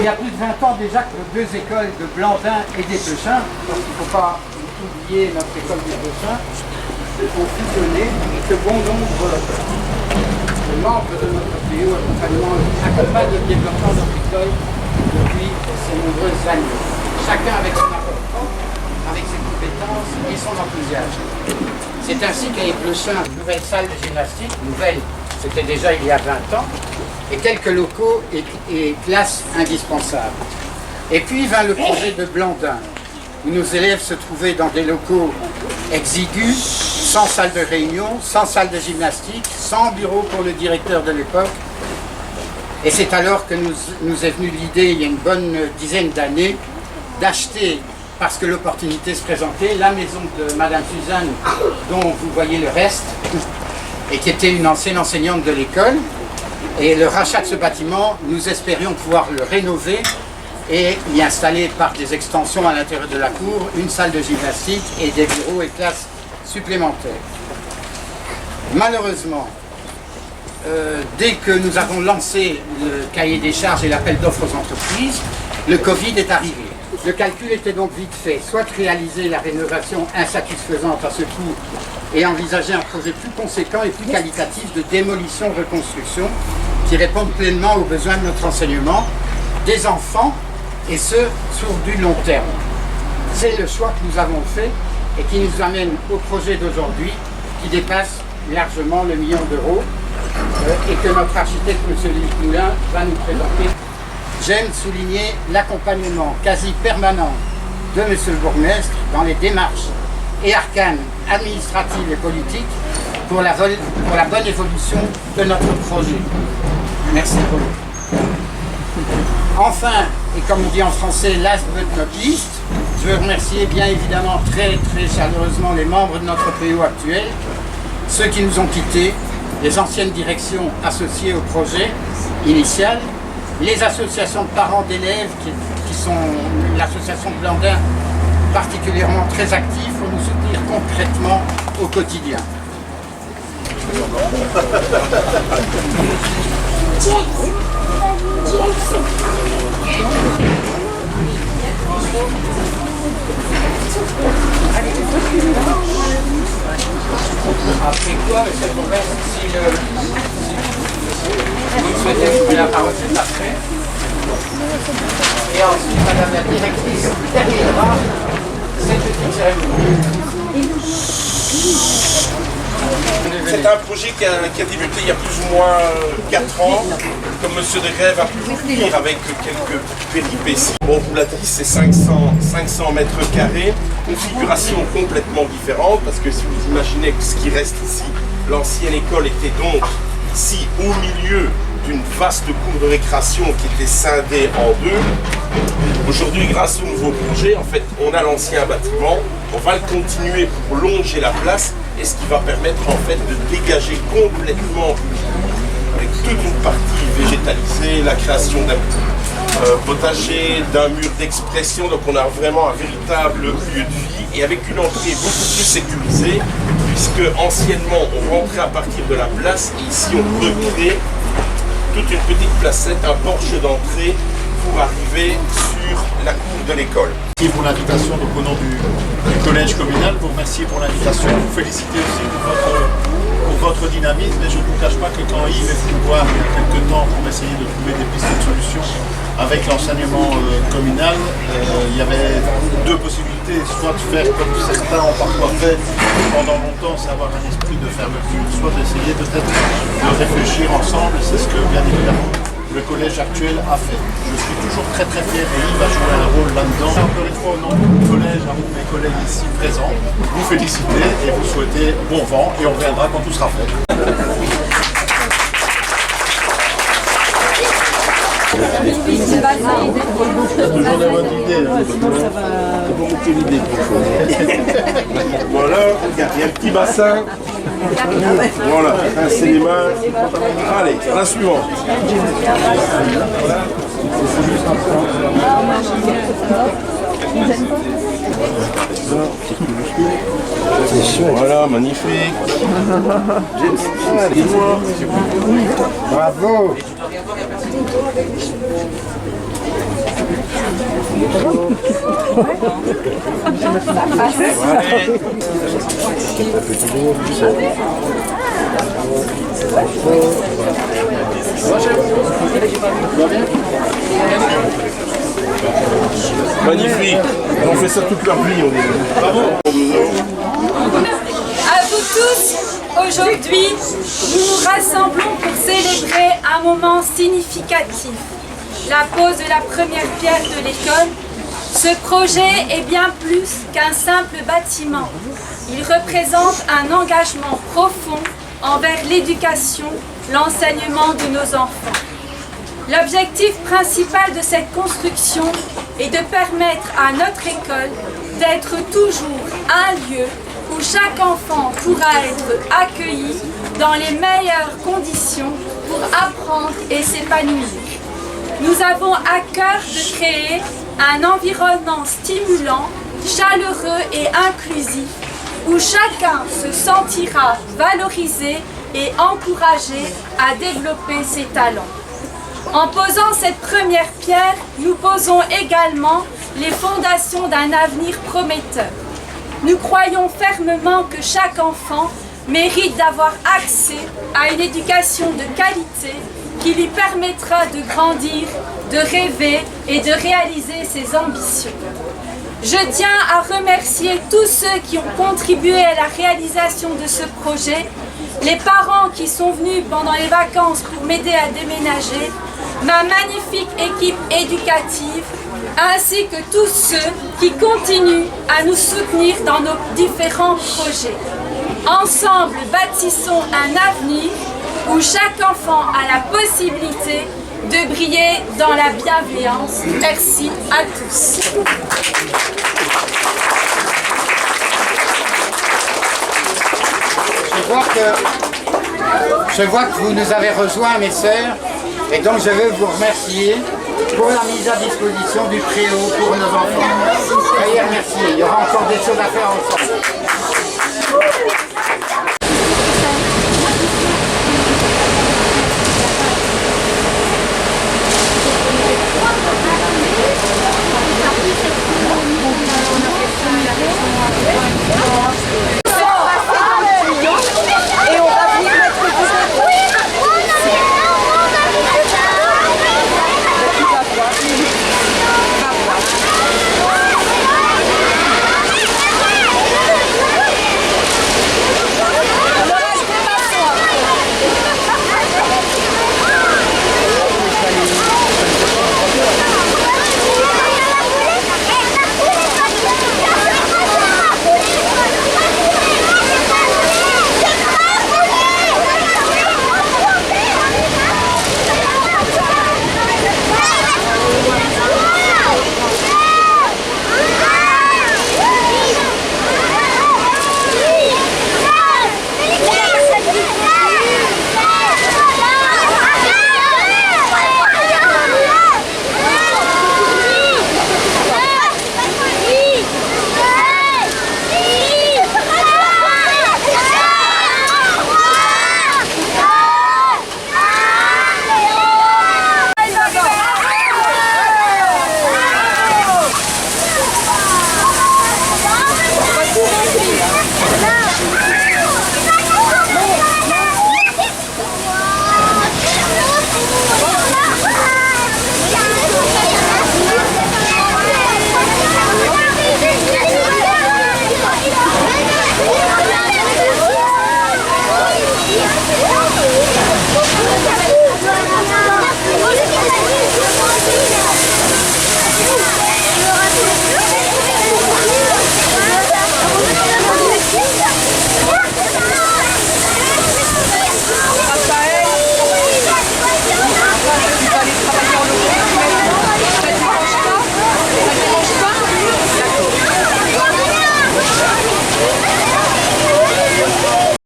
y a plus de 20 ans déjà que nos deux écoles de Blandin et d'Éplechin, parce qu'il ne faut pas oublier notre école d'Éplechin, ont fusionné et que bon nombre de membres de notre PO accompagnent le développement de notre école depuis ces nombreuses années. Chacun avec son apport propre, avec ses compétences et son enthousiasme. C'est ainsi qu'à Éplechin, une nouvelle salle de gymnastique, nouvelle, c'était déjà il y a 20 ans, et quelques locaux et classes indispensables. Et puis vint le projet de Blandin, où nos élèves se trouvaient dans des locaux exigus, sans salle de réunion, sans salle de gymnastique, sans bureau pour le directeur de l'époque. Et c'est alors que nous est venue l'idée, il y a une bonne dizaine d'années, d'acheter, parce que l'opportunité se présentait, la maison de Madame Suzanne, dont vous voyez le reste, et qui était une ancienne enseignante de l'école. Et le rachat de ce bâtiment, nous espérions pouvoir le rénover et y installer par des extensions à l'intérieur de la cour une salle de gymnastique et des bureaux et classes supplémentaires. Malheureusement, dès que nous avons lancé le cahier des charges et l'appel d'offres aux entreprises, le Covid est arrivé. Le calcul était donc vite fait, soit réaliser la rénovation insatisfaisante à ce coût et envisager un projet plus conséquent et plus qualitatif de démolition-reconstruction qui réponde pleinement aux besoins de notre enseignement, des enfants, et ce, sur du long terme. C'est le choix que nous avons fait et qui nous amène au projet d'aujourd'hui qui dépasse largement le million d'euros et que notre architecte, M. Lévy Moulin, va nous présenter. J'aime souligner l'accompagnement quasi permanent de M. le bourgmestre dans les démarches et arcanes administratives et politiques pour la bonne évolution de notre projet. Merci beaucoup. Enfin, et comme on dit en français, last but not least, je veux remercier bien évidemment très chaleureusement les membres de notre PO actuel, ceux qui nous ont quittés, les anciennes directions associées au projet initial, les associations de parents d'élèves qui sont l'association de Blandin particulièrement très active pour nous soutenir concrètement au quotidien. Après quoi, monsieur le bourgmestre, si vous souhaitez prendre la parole, c'est après. Et ensuite, madame la directrice terminera cette petite cérémonie. C'est un projet qui a débuté il y a plus ou moins 4 ans. Comme M. Desgrèves a pu vous le dire avec quelques péripéties. Bon, vous l'a dit, c'est 500 mètres carrés, configuration complètement différente, parce que si vous imaginez que ce qui reste ici, l'ancienne école était donc ici au milieu d'une vaste cour de récréation qui était scindée en deux. Aujourd'hui, grâce au nouveau projet, en fait, on a l'ancien bâtiment, on va le continuer pour longer la place, et ce qui va permettre en fait de dégager complètement avec toute une partie végétalisée, la création d'un potager, d'un mur d'expression. Donc on a vraiment un véritable lieu de vie et avec une entrée beaucoup plus sécurisée, puisque anciennement on rentrait à partir de la place et ici on recrée toute une petite placette, un porche d'entrée pour arriver sur la cour de l'école. Merci pour l'invitation, donc au nom du collège communal, vous remercier pour l'invitation, vous féliciter aussi pour votre dynamisme, et je ne vous cache pas que quand Yves est venu me voir il y a quelques temps pour essayer de trouver des pistes de solutions avec l'enseignement communal, il y avait deux possibilités, soit de faire comme certains ont parfois fait pendant longtemps, c'est avoir un esprit de fermeture, soit d'essayer peut-être de réfléchir ensemble, c'est ce que bien évidemment le collège actuel a fait. Je suis toujours très fier et Yves a joué un rôle là-dedans. Encore une fois, au nom du collège, à mes collègues ici présents, vous féliciter et vous souhaiter bon vent et on reviendra quand tout sera fait. Toujours des bonnes idées. Beaucoup d'idées. Voilà, il y a un petit bassin. Voilà, un cinéma. Allez, la suivante. Voilà, magnifique. Dis-moi. Bravo. Magnifique. On fait ça toute leur vie, on est. Bravo. À vous tous, aujourd'hui, nous nous rassemblons pour célébrer un moment significatif, la pose de la première pierre de l'école. Ce projet est bien plus qu'un simple bâtiment. Il représente un engagement profond envers l'éducation, l'enseignement de nos enfants. L'objectif principal de cette construction est de permettre à notre école d'être toujours un lieu où chaque enfant pourra être accueilli dans les meilleures conditions pour apprendre et s'épanouir. Nous avons à cœur de créer un environnement stimulant, chaleureux et inclusif où chacun se sentira valorisé et encouragé à développer ses talents. En posant cette première pierre, nous posons également les fondations d'un avenir prometteur. Nous croyons fermement que chaque enfant mérite d'avoir accès à une éducation de qualité qui lui permettra de grandir, de rêver et de réaliser ses ambitions. Je tiens à remercier tous ceux qui ont contribué à la réalisation de ce projet, les parents qui sont venus pendant les vacances pour m'aider à déménager, ma magnifique équipe éducative, ainsi que tous ceux qui continuent à nous soutenir dans nos différents projets. Ensemble, bâtissons un avenir où chaque enfant a la possibilité de briller dans la bienveillance. Merci à tous. Je vois que vous nous avez rejoints, mes sœurs, et donc je veux vous remercier pour la mise à disposition du préau pour nos enfants. Veuillez remercier, il y aura encore des choses à faire ensemble.